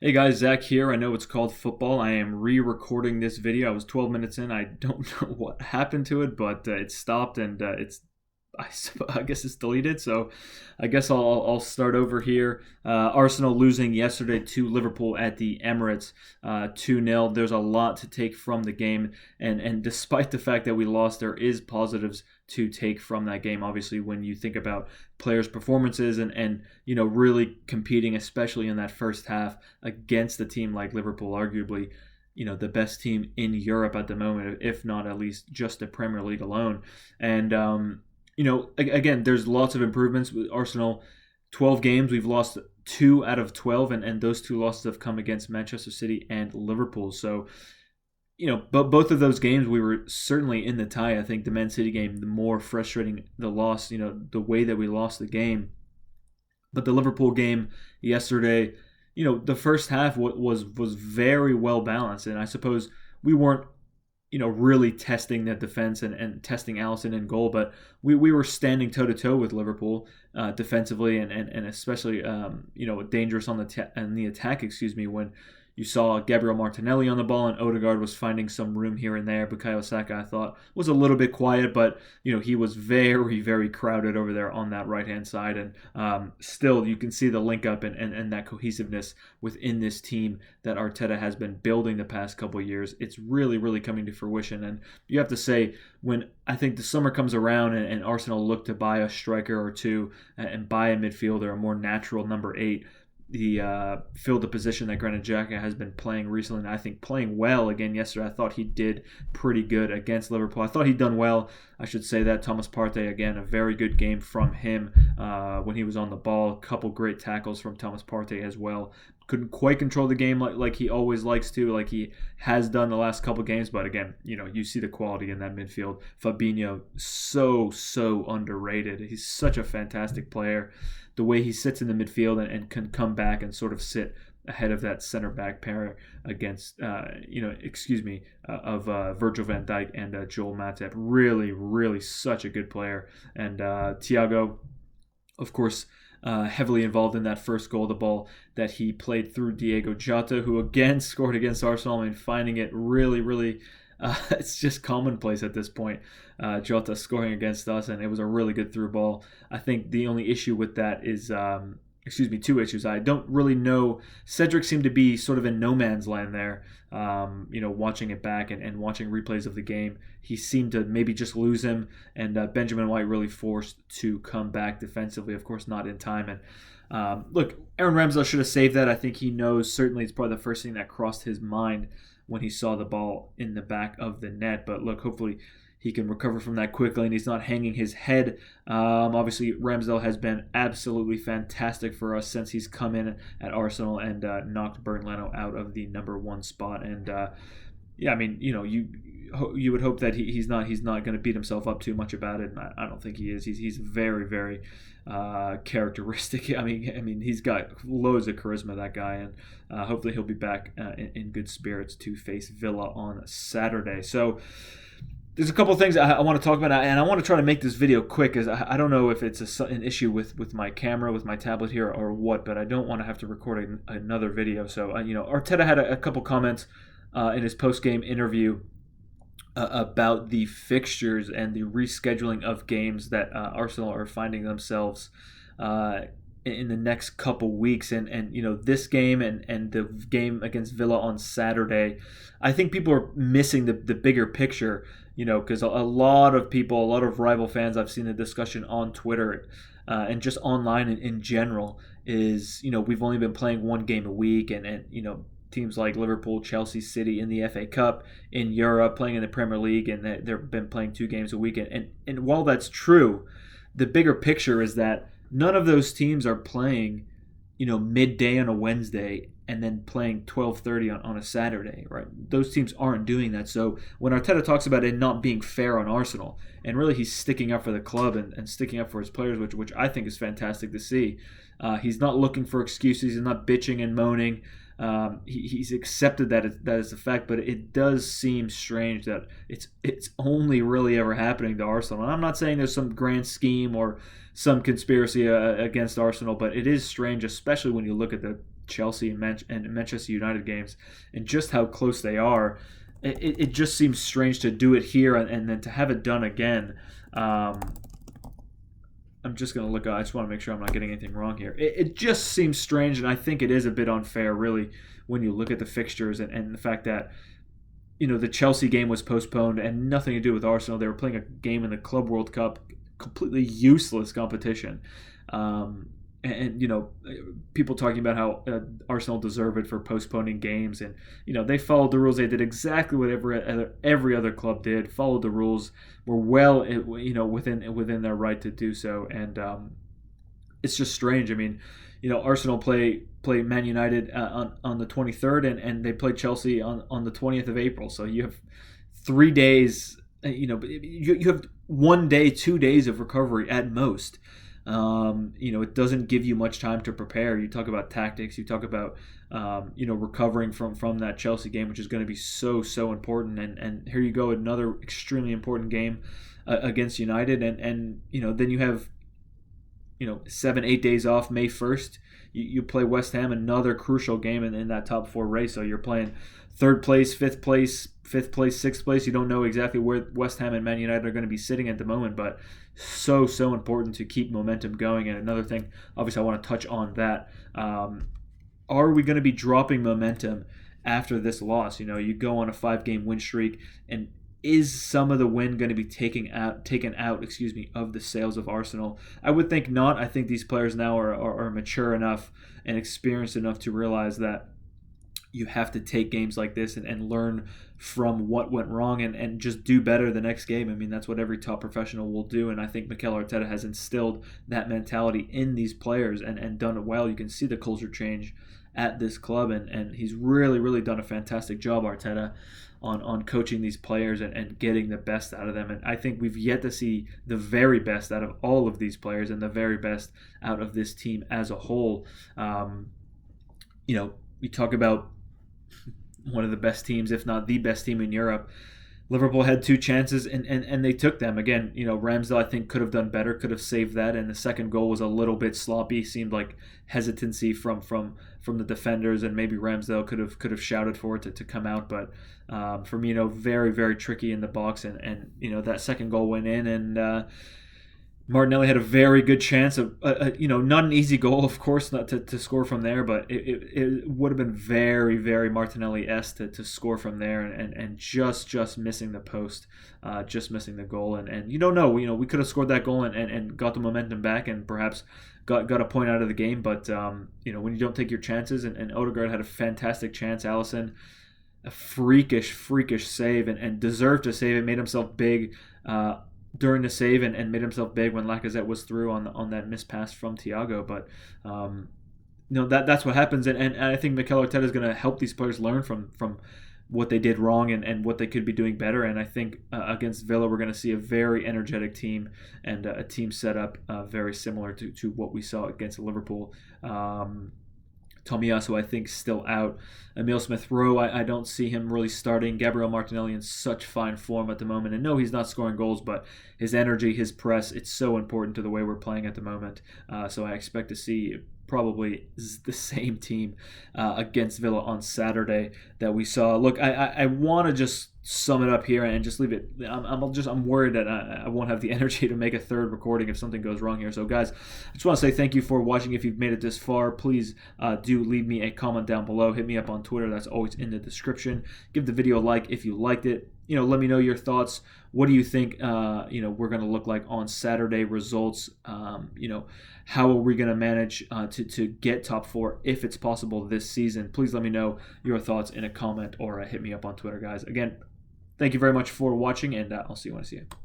Hey guys, Zach here. I know it's called football. I am re-recording this video. I was 12 minutes in. I don't know what happened to it, but it stopped and I guess it's deleted. So I guess I'll start over here. Arsenal losing yesterday to Liverpool at the Emirates, 2-0. There's a lot to take from the game, and despite the fact that we lost, there is positives to take from that game. Obviously, when you think about players' performances and really competing, especially in that first half against a team like Liverpool, arguably the best team in Europe at the moment, if not at least just the Premier League alone. And again, there's lots of improvements with Arsenal. 12 games, we've lost 2 out of 12, and those 2 losses have come against Manchester City and Liverpool. So, but both of those games, we were certainly in the tie. I think the Man City game, the more frustrating the loss, the way that we lost the game. But the Liverpool game yesterday, the first half was very well balanced, and I suppose we weren't really testing that defense and testing Allison in goal. But we were standing toe to toe with Liverpool defensively and especially dangerous on the attack. Excuse me, when you saw Gabriel Martinelli on the ball and Odegaard was finding some room here and there. Bukayo Saka, I thought, was a little bit quiet, but he was very, very crowded over there on that right-hand side. And still, you can see the link up and that cohesiveness within this team that Arteta has been building the past couple of years. It's really, really coming to fruition. And you have to say, when I think the summer comes around and Arsenal look to buy a striker or two and buy a midfielder, a more natural number 8, filled the position that Granit Xhaka has been playing recently, and I think playing well again yesterday. I thought he did pretty good against Liverpool. I thought he'd done well. I should say that. Thomas Partey, again, a very good game from him when he was on the ball. A couple great tackles from Thomas Partey as well. Couldn't quite control the game like he always likes to, like he has done the last couple games. But again, you see the quality in that midfield. Fabinho, so underrated. He's such a fantastic player. The way he sits in the midfield and can come back and sort of sit ahead of that center back pair against, of Virgil van Dijk and Joel Matip. Really, really such a good player. And Thiago, of course, heavily involved in that first goal, the ball that he played through Diego Jota, who again scored against Arsenal. I mean, finding it really, really, it's just commonplace at this point. Jota scoring against us, and it was a really good through ball. I think the only issue with that is, 2 issues. I don't really know. Cedric seemed to be sort of in no man's land there. Watching it back and watching replays of the game, he seemed to maybe just lose him, and Benjamin White really forced to come back defensively. Of course, not in time. And look, Aaron Ramsdale should have saved that. I think he knows. Certainly, it's probably the first thing that crossed his mind when he saw the ball in the back of the net. But look, hopefully he can recover from that quickly and he's not hanging his head. Obviously, Ramsdale has been absolutely fantastic for us since he's come in at Arsenal and knocked Bernd Leno out of the number 1 spot. And you would hope that he's not going to beat himself up too much about it. And I don't think he is. He's very, very characteristic. I mean, he's got loads of charisma, that guy, and hopefully he'll be back in good spirits to face Villa on Saturday. So there's a couple of things I want to talk about, and I want to try to make this video quick, because I don't know if it's an issue with my camera, with my tablet here, or what, but I don't want to have to record another video. So, Arteta had a couple comments in his post-game interview about the fixtures and the rescheduling of games that Arsenal are finding themselves in the next couple weeks. And this game and the game against Villa on Saturday, I think people are missing the bigger picture, because a lot of people, a lot of rival fans, I've seen the discussion on Twitter and just online in general is, we've only been playing one game a week, and teams like Liverpool, Chelsea, City in the FA Cup, in Europe, playing in the Premier League, and they've been playing 2 games a week. And while that's true, the bigger picture is that none of those teams are playing, midday on a Wednesday and then playing 12:30 on a Saturday, right? Those teams aren't doing that. So when Arteta talks about it not being fair on Arsenal, and really he's sticking up for the club and sticking up for his players, which I think is fantastic to see. He's not looking for excuses. He's not bitching and moaning. He's accepted that is a fact, but it does seem strange that it's only really ever happening to Arsenal. And I'm not saying there's some grand scheme or some conspiracy against Arsenal, but it is strange, especially when you look at the Chelsea and Manchester United games and just how close they are. It just seems strange to do it here and then to have it done again. I'm just going to look. I just want to make sure I'm not getting anything wrong here. It just seems strange, and I think it is a bit unfair, really, when you look at the fixtures and the fact that the Chelsea game was postponed and nothing to do with Arsenal. They were playing a game in the Club World Cup, completely useless competition. And people talking about how Arsenal deserve it for postponing games, and they followed the rules. They did exactly what every other club did. Followed the rules, were well within their right to do so, and it's just strange. I mean, Arsenal play Man United on the 23rd, and they play Chelsea on the 20th of April. So you have 3 days. You have 1 day, 2 days of recovery at most. It doesn't give you much time to prepare. You talk about tactics. You talk about recovering from that Chelsea game, which is going to be so important. And here you go, another extremely important game against United, and then you have 7-8 days off. May 1st, you play West Ham, another crucial game in that top 4 race. So you're playing 3rd place, 5th place, 6th place. You don't know exactly where West Ham and Man United are going to be sitting at the moment, but so important to keep momentum going. And another thing, obviously, I want to touch on that. Are we going to be dropping momentum after this loss? You go on a 5-game win streak, and is some of the win going to be taken out of the sails of Arsenal? I would think not. I think these players now are mature enough and experienced enough to realize that you have to take games like this and learn from what went wrong and just do better the next game. I mean, that's what every top professional will do, and I think Mikel Arteta has instilled that mentality in these players and done it well. You can see the culture change at this club, and he's really done a fantastic job, Arteta, on coaching these players and getting the best out of them. And I think we've yet to see the very best out of all of these players and the very best out of this team as a whole. You talk about one of the best teams, if not the best team in Europe. Liverpool had 2 chances and they took them. Again, Ramsdale, I think, could have done better, could have saved that, and the second goal was a little bit sloppy. Seemed like hesitancy from the defenders, and maybe Ramsdale could have shouted for it to come out. But for me, very tricky in the box, and that second goal went in, and Martinelli had a very good chance of, not an easy goal, of course, not to score from there, but it would have been very Martinelli-esque to score from there, and just missing the post, just missing the goal, and you don't know, we could have scored that goal and got the momentum back and perhaps got a point out of the game, but when you don't take your chances, and Odegaard had a fantastic chance, Alisson, a freakish save, and deserved to save it, made himself big, during the save and made himself big when Lacazette was through on that missed pass from Thiago. But that's what happens, and I think Mikel Arteta is going to help these players learn from what they did wrong and what they could be doing better. And I think against Villa we're going to see a very energetic team and a team set up very similar to what we saw against Liverpool. Tomiyasu, I think, still out. Emile Smith-Rowe, I don't see him really starting. Gabriel Martinelli in such fine form at the moment. And no, he's not scoring goals, but his energy, his press, it's so important to the way we're playing at the moment. So I expect to see probably the same team against Villa on Saturday that we saw. Look, I want to just sum it up here and just leave it. I'm worried that I won't have the energy to make a third recording if something goes wrong here. So guys, I just want to say thank you for watching. If you've made it this far, please do leave me a comment down below. Hit me up on Twitter. That's always in the description. Give the video a like if you liked it. Let me know your thoughts. What do you think we're going to look like on Saturday? Results, how are we going to manage to get top 4 if it's possible this season? Please let me know your thoughts in a comment or hit me up on Twitter, guys. Again, thank you very much for watching, and I'll see you when I see you.